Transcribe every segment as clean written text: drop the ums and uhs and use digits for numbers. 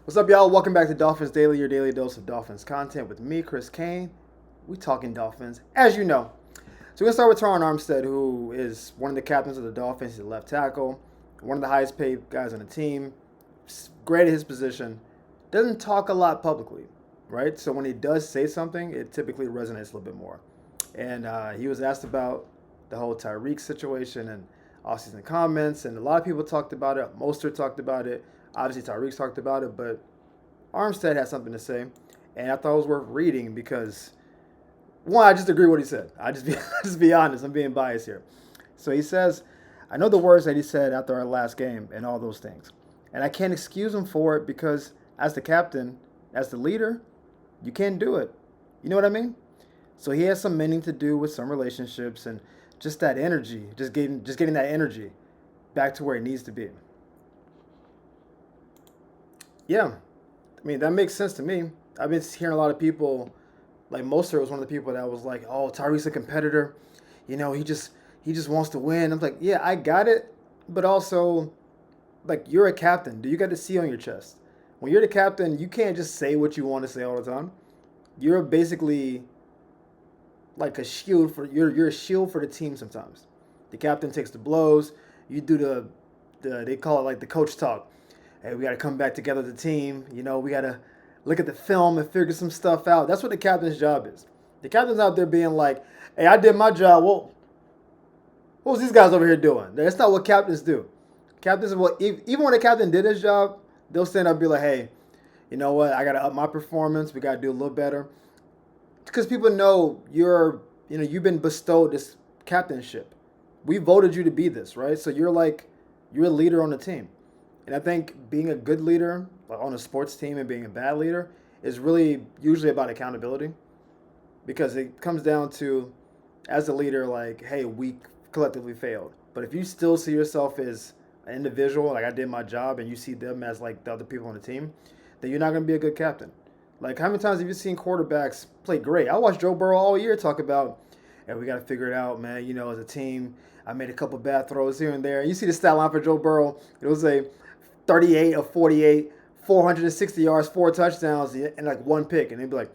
What's up, y'all? Welcome back to Dolphins Daily, your daily dose of Dolphins content with me, Chris Kane. We talking Dolphins, as you know. So we're gonna start with Armstead, who is one of the captains of the Dolphins. He's a left tackle, one of the highest paid guys on the team. Great at his position. Doesn't talk a lot publicly, right? So when he does say something, it typically resonates a little bit more. And he was asked about the whole Tyreek situation and offseason comments, and a lot of people talked about it. Mostert talked about it. Obviously, Tyreek talked about it, but Armstead had something to say, and I thought it was worth reading because, one, I just agree with what he said. I just be honest. I'm being biased here. So he says, I know the words that he said after our last game and all those things, and I can't excuse him for it because as the captain, as the leader, you can't do it. You know what I mean? So he has some meaning to do with some relationships and just that energy, just getting that energy back to where it needs to be. Yeah, I mean, that makes sense to me. I've been hearing a lot of people, like Mostert was one of the people that was like, "Oh, Tyreek's a competitor. He just wants to win." I'm like, "Yeah, I got it, but also, like, you're a captain. Do you got the C on your chest? When you're the captain, you can't just say what you want to say all the time. You're basically like a shield for you're a shield for the team sometimes. The captain takes the blows. You do the they call it like the coach talk. Hey, we got to come back together as a team. We got to look at the film and figure some stuff out. That's what the captain's job is. The captain's out there being like, hey, I did my job. Well, what was these guys over here doing? That's not what captains do. Captains, even when the captain did his job, they'll stand up and be like, hey, you know what? I got to up my performance. We got to do a little better. Because people know you've been bestowed this captainship. We voted you to be this, right? So you're a leader on the team. And I think being a good leader like on a sports team and being a bad leader is really usually about accountability because it comes down to, as a leader, like, hey, we collectively failed. But if you still see yourself as an individual, like I did my job, and you see them as like the other people on the team, then you're not going to be a good captain. Like, how many times have you seen quarterbacks play great? I watched Joe Burrow all year talk about, hey, we got to figure it out, man. As a team, I made a couple bad throws here and there. And you see the stat line for Joe Burrow. It was a 38 of 48, 460 yards, 4 touchdowns, and like one pick. And they'd be like,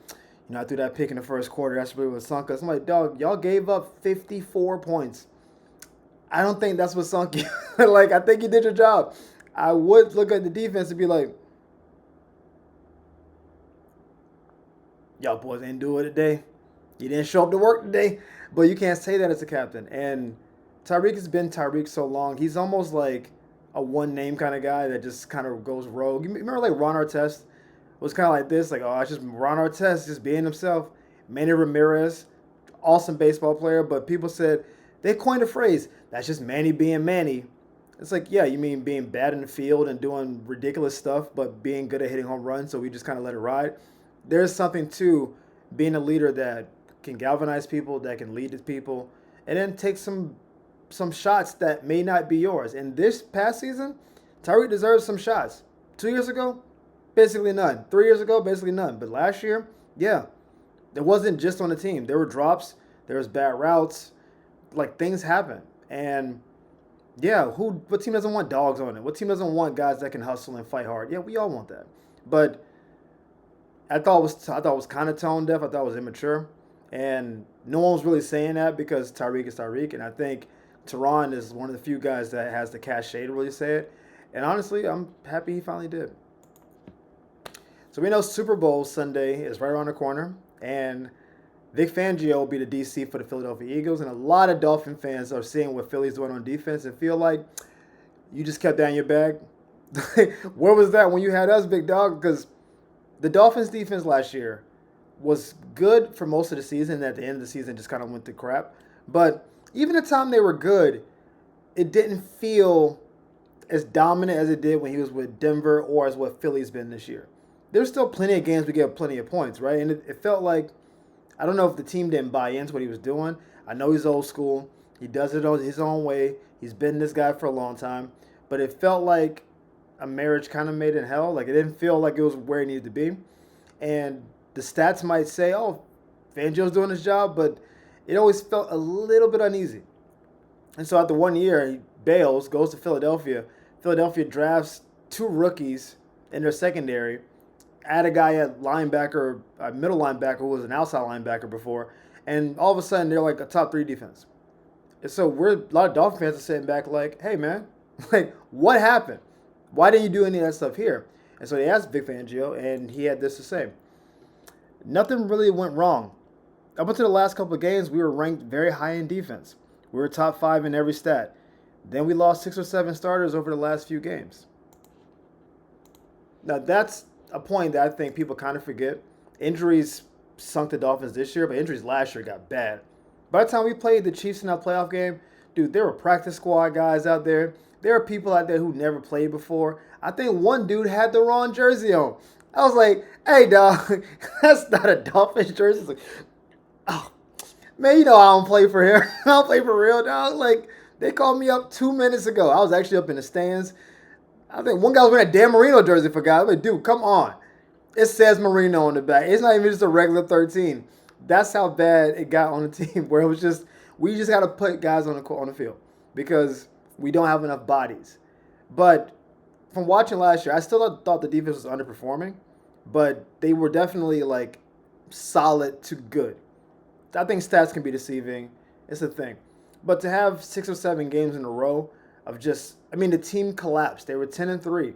I threw that pick in the first quarter. That's really what sunk us. I'm like, dog, y'all gave up 54 points. I don't think that's what sunk you. Like, I think you did your job. I would look at the defense and be like, y'all boys didn't do it today. You didn't show up to work today. But you can't say that as a captain. And Tyreek has been Tyreek so long. He's almost like a one name kind of guy that just kind of goes rogue. You remember like Ron Artest was kind of like this, like, oh, it's just Ron Artest just being himself. Manny Ramirez, awesome baseball player, but people said they coined a phrase that's just Manny being Manny. It's like, yeah, you mean being bad in the field and doing ridiculous stuff, but being good at hitting home runs, so we just kind of let it ride. There's something to being a leader that can galvanize people, that can lead the people, and then take some shots that may not be yours. And this past season, Tyreek deserves some shots. 2 years ago, basically none. 3 years ago, basically none. But last year, yeah, it wasn't just on the team. There were drops, there was bad routes, like things happen. And yeah, what team doesn't want dogs on it? What team doesn't want guys that can hustle and fight hard? Yeah, we all want that. But I thought it was kind of tone deaf. I thought it was immature, and no one was really saying that because Tyreek is Tyreek, and I think Teron is one of the few guys that has the cachet to really say it. And honestly, I'm happy he finally did. So we know Super Bowl Sunday is right around the corner, and Vic Fangio will be the DC for the Philadelphia Eagles, and a lot of Dolphin fans are seeing what Philly's doing on defense and feel like you just kept that in your bag. Where was that when you had us, big dog? Because the Dolphins' defense last year was good for most of the season, and at the end of the season just kind of went to crap. But even the time they were good, it didn't feel as dominant as it did when he was with Denver or as what Philly's been this year. There's still plenty of games we get plenty of points, right? And it felt like, I don't know if the team didn't buy into what he was doing. I know he's old school. He does it his own way. He's been this guy for a long time. But it felt like a marriage kind of made in hell. Like, it didn't feel like it was where it needed to be. And the stats might say, oh, Fangio's doing his job, but it always felt a little bit uneasy. And so after 1 year, he bails, goes to Philadelphia. Philadelphia drafts two rookies in their secondary. Add a guy at linebacker, a middle linebacker who was an outside linebacker before, and all of a sudden they're like a top 3 defense. And so a lot of Dolphin fans are sitting back like, hey man, like what happened? Why didn't you do any of that stuff here? And so they asked Vic Fangio, and he had this to say: nothing really went wrong. Up until the last couple of games, we were ranked very high in defense. We were top 5 in every stat. Then we lost 6 or 7 starters over the last few games. Now that's a point that I think people kind of forget. Injuries sunk the Dolphins this year, but injuries last year got bad. By the time we played the Chiefs in that playoff game, dude, there were practice squad guys out there. There are people out there who never played before. I think one dude had the wrong jersey on. I was like, hey, dog, that's not a Dolphins jersey. It's like, oh, man, you know I don't play for here. I don't play for real, dog. Like, they called me up 2 minutes ago. I was actually up in the stands. I think one guy was wearing a Dan Marino jersey for guys. I'm like, dude, come on. It says Marino on the back. It's not even just a regular 13. That's how bad it got on the team, where it was just, we just got to put guys on the field because we don't have enough bodies. But from watching last year, I still thought the defense was underperforming, but they were definitely like solid to good. I think stats can be deceiving. It's a thing. But to have 6 or 7 games in a row of just, I mean, the team collapsed. They were 10-3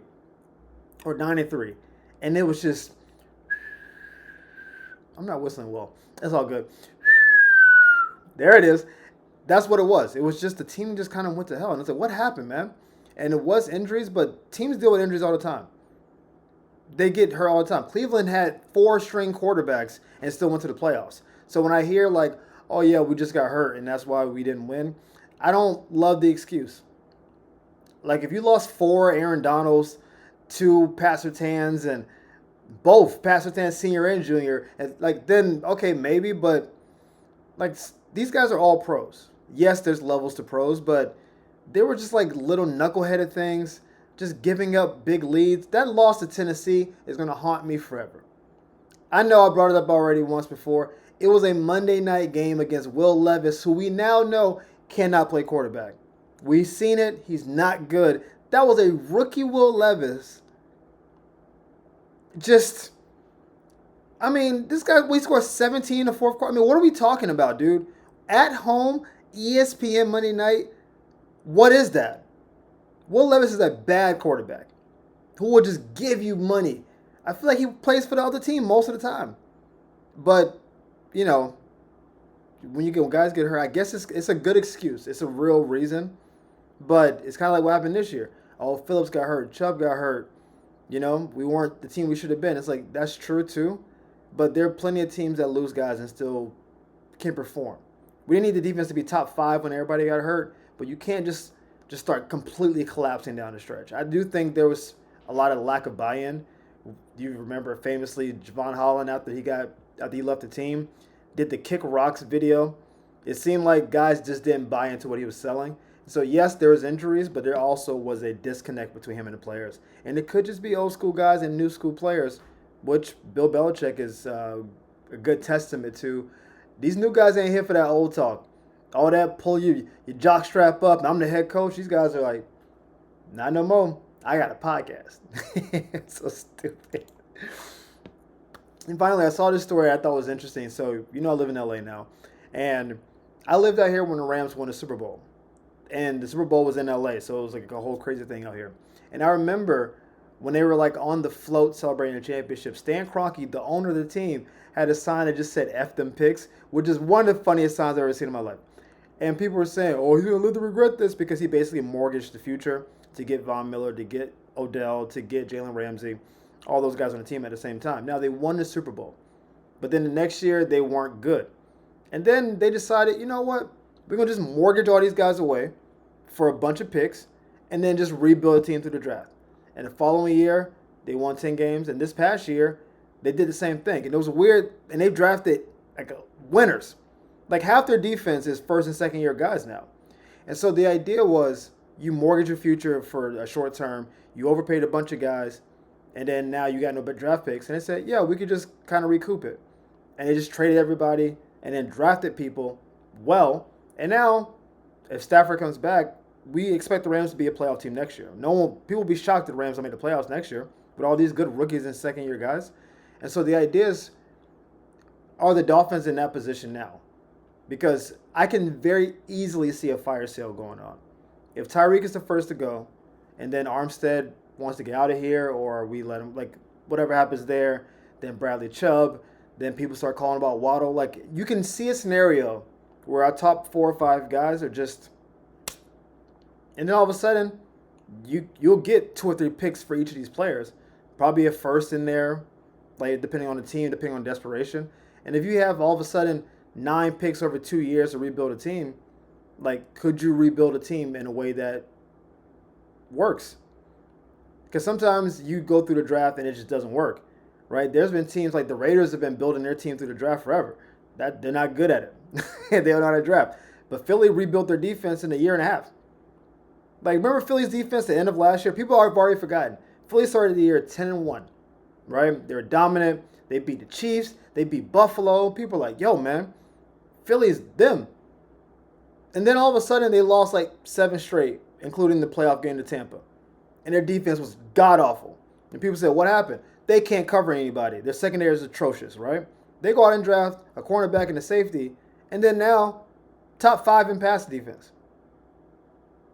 or 9-3. And it was just, I'm not whistling well. That's all good. There it is. That's what it was. It was just the team just kind of went to hell. And it's like, what happened, man? And it was injuries, but teams deal with injuries all the time. They get hurt all the time. Cleveland had 4-string quarterbacks and still went to the playoffs. So when I hear like, oh yeah, we just got hurt and that's why we didn't win, I don't love the excuse. Like if you lost 4 Aaron Donalds, 2 Pat Surtains, and both Pat Surtain senior and junior, and like then okay maybe, but like these guys are all pros. Yes, there's levels to pros, but they were just like little knuckleheaded things, just giving up big leads. That loss to Tennessee is going to haunt me forever. I know I brought it up already once before. It was a Monday night game against Will Levis, who we now know cannot play quarterback. We've seen it. He's not good. That was a rookie Will Levis. Just, I mean, this guy, we scored 17 in the fourth quarter. I mean, what are we talking about, dude? At home, ESPN Monday night, what is that? Will Levis is a bad quarterback who will just give you money. I feel like he plays for the other team most of the time. But, you know, when guys get hurt, I guess it's a good excuse. It's a real reason. But it's kind of like what happened this year. Oh, Phillips got hurt. Chubb got hurt. You know, we weren't the team we should have been. It's like, that's true too. But there are plenty of teams that lose guys and still can perform. We didn't need the defense to be top 5 when everybody got hurt. But you can't just start completely collapsing down the stretch. I do think there was a lot of lack of buy-in. You remember famously Javon Holland after he left the team, did the Kick Rocks video. It seemed like guys just didn't buy into what he was selling. So yes, there was injuries, but there also was a disconnect between him and the players. And it could just be old school guys and new school players, which Bill Belichick is a good testament to. These new guys ain't here for that old talk. All that pull your jock strap up, and I'm the head coach. These guys are like, not no more. I got a podcast. It's so stupid. And finally, I saw this story I thought was interesting. So, you know I live in LA now. And I lived out here when the Rams won the Super Bowl. And the Super Bowl was in LA, so it was like a whole crazy thing out here. And I remember when they were like on the float celebrating the championship, Stan Kroenke, the owner of the team, had a sign that just said F them picks, which is one of the funniest signs I've ever seen in my life. And people were saying, oh, he's going to live to regret this because he basically mortgaged the future to get Von Miller, to get Odell, to get Jalen Ramsey, all those guys on the team at the same time. Now, they won the Super Bowl. But then the next year, they weren't good. And then they decided, you know what? We're going to just mortgage all these guys away for a bunch of picks and then just rebuild a team through the draft. And the following year, they won 10 games. And this past year, they did the same thing. And it was weird. And they drafted like winners. Like half their defense is first and second year guys now. And so the idea was you mortgage your future for a short term. You overpaid a bunch of guys. And then now you got no draft picks. And they said, yeah, we could just kind of recoup it. And they just traded everybody and then drafted people well. And now, if Stafford comes back, we expect the Rams to be a playoff team next year. People will be shocked that the Rams don't make the playoffs next year. with all these good rookies and second-year guys. And so the idea is, are the Dolphins in that position now? Because I can very easily see a fire sale going on. If Tyreek is the first to go, and then Armstead wants to get out of here, or we let him, like, whatever happens there, then Bradley Chubb, then people start calling about Waddle. Like, you can see a scenario where our top 4 or 5 guys are just, and then all of a sudden, you'll get 2 or 3 picks for each of these players. Probably a first in there, like, depending on the team, depending on desperation. And if you have all of a sudden 9 picks over 2 years to rebuild a team, like, could you rebuild a team in a way that works? Because sometimes you go through the draft and it just doesn't work, right? There's been teams like the Raiders have been building their team through the draft forever. That they're not good at it. They don't know how to draft. But Philly rebuilt their defense in a year and a half. Like, remember Philly's defense at the end of last year? People have already forgotten. Philly started the year 10-1, right? They were dominant. They beat the Chiefs. They beat Buffalo. People are like, yo, man, Philly's them. And then all of a sudden they lost like 7 straight, including the playoff game to Tampa. And their defense was god-awful. And people said, what happened? They can't cover anybody. Their secondary is atrocious, right? They go out and draft a cornerback and a safety, and then now top 5 in pass defense.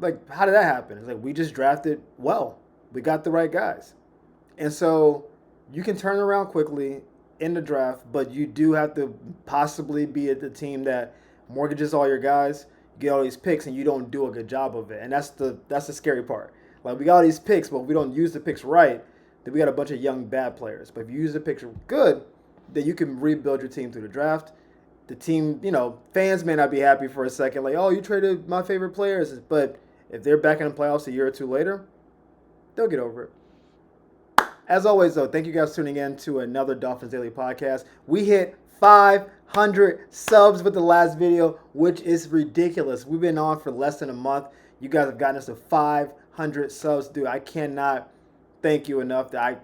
Like, how did that happen? It's like, we just drafted well. We got the right guys. And so you can turn around quickly in the draft, but you do have to possibly be at the team that mortgages all your guys, get all these picks, and you don't do a good job of it. And that's the scary part. Like, we got all these picks, but if we don't use the picks right, then we got a bunch of young bad players. But if you use the picks good, then you can rebuild your team through the draft. The team, fans may not be happy for a second, like, oh, you traded my favorite players. But if they're back in the playoffs a year or 2 later, they'll get over it. As always, though, thank you guys for tuning in to another Dolphins Daily podcast. We hit 500 subs with the last video, which is ridiculous. We've been on for less than a month. You guys have gotten us to 500 subs. Dude, I cannot thank you enough. That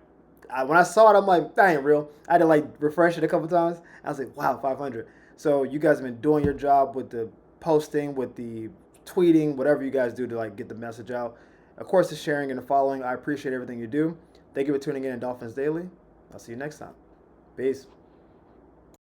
when I saw it, I'm like, that ain't real. I had to refresh it a couple times. I was like, wow, 500. So you guys have been doing your job with the posting, with the tweeting, whatever you guys do to get the message out. Of course, the sharing and the following. I appreciate everything you do. Thank you for tuning in Dolphins Daily. I'll see you next time. Peace.